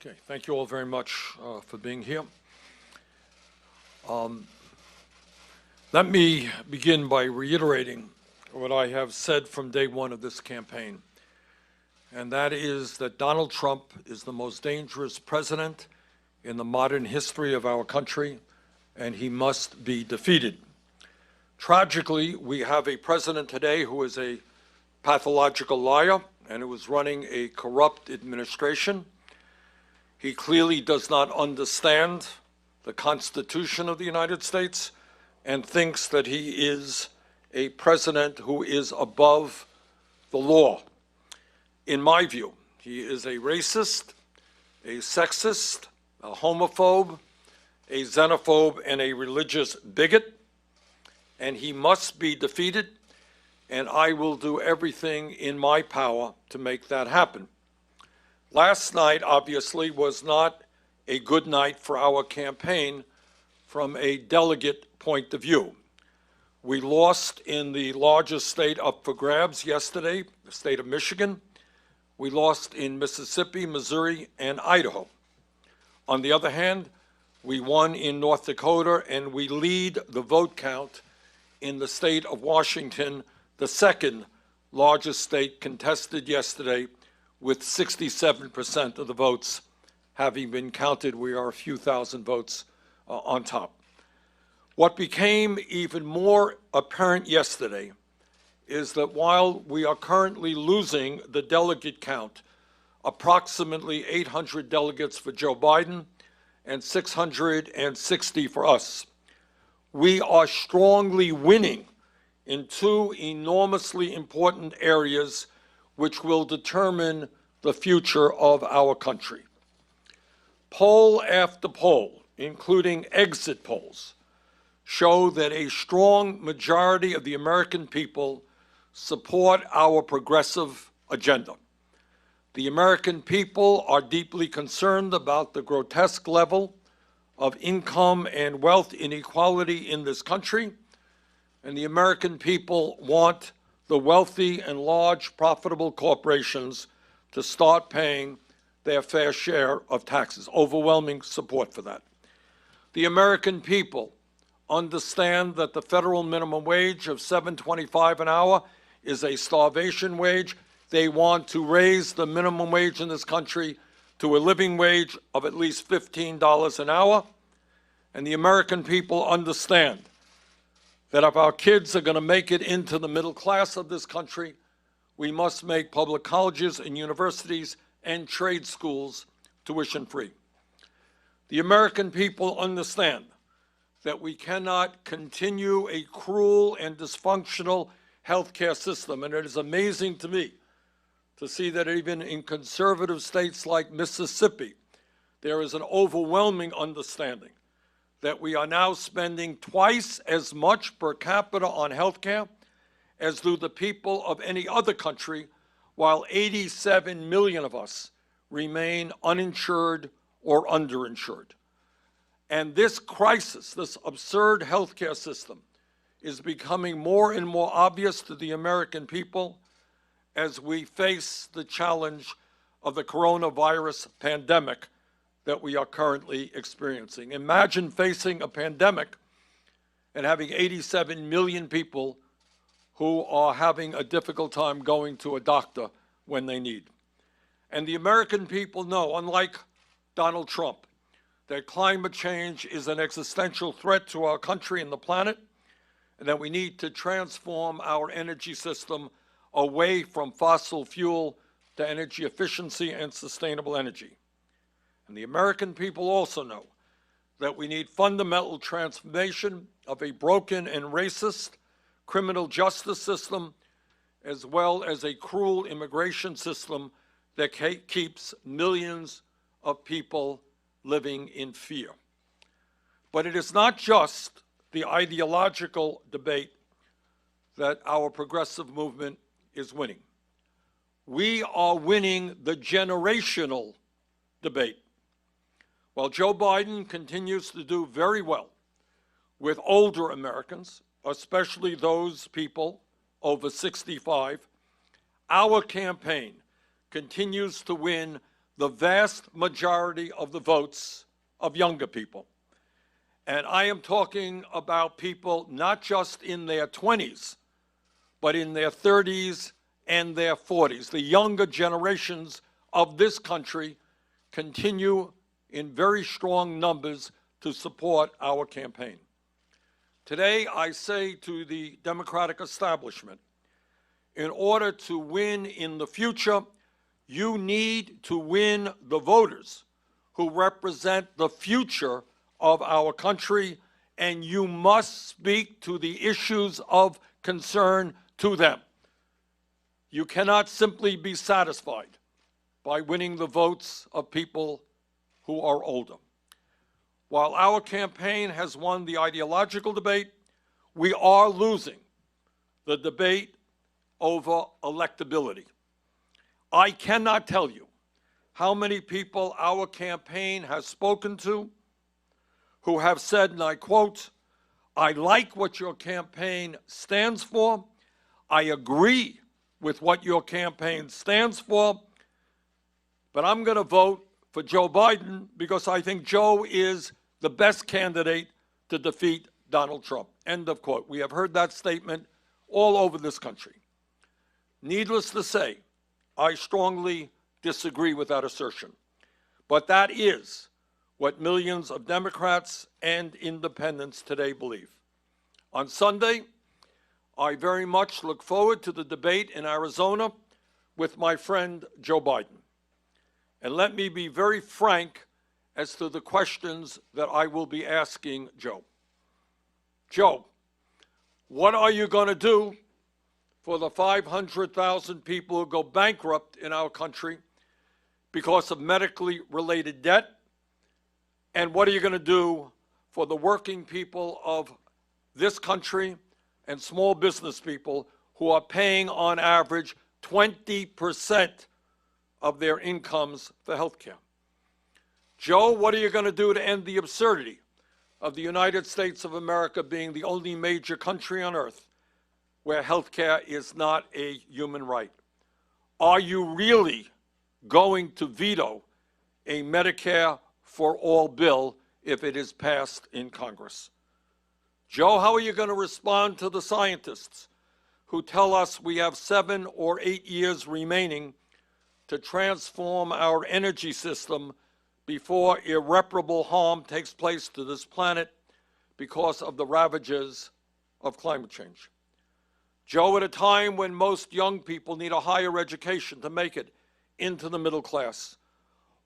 Okay, thank you all very much for being here. Let me begin by reiterating what I have said from day one of this campaign, and that is that Donald Trump is the most dangerous president in the modern history of our country, and he must be defeated. Tragically, we have a president today who is a pathological liar and who is running a corrupt administration. He clearly does not understand the Constitution of the United States and thinks that he is a president who is above the law. In my view, he is a racist, a sexist, a homophobe, a xenophobe, and a religious bigot, and he must be defeated, and I will do everything in my power to make that happen. Last night, obviously, was not a good night for our campaign from a delegate point of view. We lost in the largest state up for grabs yesterday, the state of Michigan. We lost in Mississippi, Missouri, and Idaho. On the other hand, we won in North Dakota, and we lead the vote count in the state of Washington, the second largest state contested yesterday, with 67% of the votes having been counted. We are a few thousand votes on top. What became even more apparent yesterday is that while we are currently losing the delegate count, approximately 800 delegates for Joe Biden and 660 for us, we are strongly winning in two enormously important areas which will determine the future of our country. Poll after poll, including exit polls, show that a strong majority of the American people support our progressive agenda. The American people are deeply concerned about the grotesque level of income and wealth inequality in this country, and the American people want the wealthy and large profitable corporations to start paying their fair share of taxes. Overwhelming support for that. The American people understand that the federal minimum wage of $7.25 an hour is a starvation wage. They want to raise the minimum wage in this country to a living wage of at least $15 an hour. And the American people understand that if our kids are going to make it into the middle class of this country, we must make public colleges and universities and trade schools tuition-free. The American people understand that we cannot continue a cruel and dysfunctional healthcare system, and it is amazing to me to see that even in conservative states like Mississippi, there is an overwhelming understanding that we are now spending twice as much per capita on healthcare as do the people of any other country, while 87 million of us remain uninsured or underinsured. And this crisis, this absurd healthcare system, is becoming more and more obvious to the American people as we face the challenge of the coronavirus pandemic that we are currently experiencing. Imagine facing a pandemic and having 87 million people who are having a difficult time going to a doctor when they need. And the American people know, unlike Donald Trump, that climate change is an existential threat to our country and the planet, and that we need to transform our energy system away from fossil fuel to energy efficiency and sustainable energy. And the American people also know that we need fundamental transformation of a broken and racist criminal justice system, as well as a cruel immigration system that keeps millions of people living in fear. But it is not just the ideological debate that our progressive movement is winning. We are winning the generational debate. While Joe Biden continues to do very well with older Americans, especially those people over 65, our campaign continues to win the vast majority of the votes of younger people. And I am talking about people not just in their 20s, but in their 30s and their 40s. The younger generations of this country continue in very strong numbers to support our campaign. Today, I say to the Democratic establishment, in order to win in the future, you need to win the voters who represent the future of our country, and you must speak to the issues of concern to them. You cannot simply be satisfied by winning the votes of people who are older. While our campaign has won the ideological debate, we are losing the debate over electability. I cannot tell you how many people our campaign has spoken to who have said, and I quote, "I like what your campaign stands for. I agree with what your campaign stands for, but I'm going to vote for Joe Biden because I think Joe is the best candidate to defeat Donald Trump." End of quote. We have heard that statement all over this country. Needless to say, I strongly disagree with that assertion. But that is what millions of Democrats and independents today believe. On Sunday, I very much look forward to the debate in Arizona with my friend Joe Biden. And let me be very frank as to the questions that I will be asking Joe. Joe, what are you going to do for the 500,000 people who go bankrupt in our country because of medically related debt? And what are you going to do for the working people of this country and small business people who are paying on average 20% of their incomes for health care? Joe, what are you going to do to end the absurdity of the United States of America being the only major country on earth where health care is not a human right? Are you really going to veto a Medicare for all bill if it is passed in Congress? Joe, how are you going to respond to the scientists who tell us we have 7 or 8 years remaining to transform our energy system before irreparable harm takes place to this planet because of the ravages of climate change? Joe, at a time when most young people need a higher education to make it into the middle class,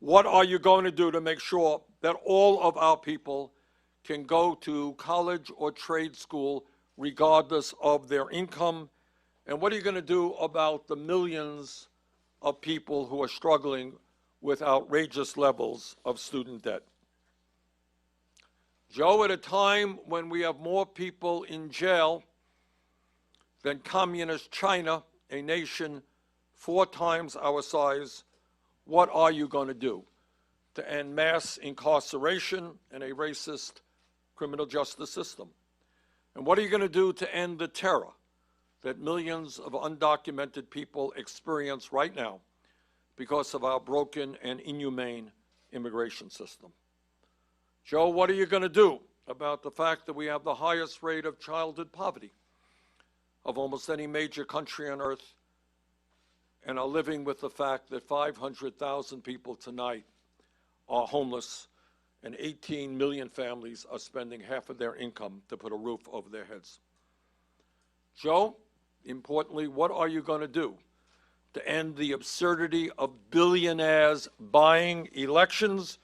what are you going to do to make sure that all of our people can go to college or trade school regardless of their income? And what are you going to do about the millions of people who are struggling with outrageous levels of student debt? Joe, at a time when we have more people in jail than communist China, a nation 4 times our size, what are you going to do to end mass incarceration and a racist criminal justice system? And what are you going to do to end the terror that millions of undocumented people experience right now because of our broken and inhumane immigration system? Joe, what are you going to do about the fact that we have the highest rate of childhood poverty of almost any major country on earth, and are living with the fact that 500,000 people tonight are homeless and 18 million families are spending half of their income to put a roof over their heads? Joe, importantly, what are you going to do to end the absurdity of billionaires buying elections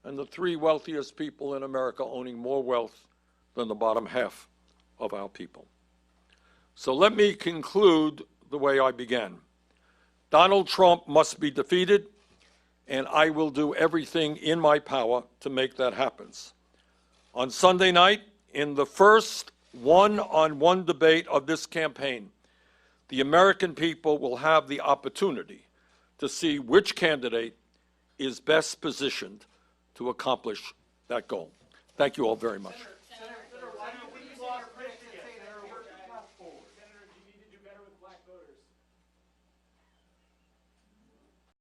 and the 3 wealthiest people in America owning more wealth than the bottom half of our people? So let me conclude the way I began. Donald Trump must be defeated, and I will do everything in my power to make that happen. On Sunday night, in the first one-on-one debate of this campaign, the American people will have the opportunity to see which candidate is best positioned to accomplish that goal. Thank you all very much.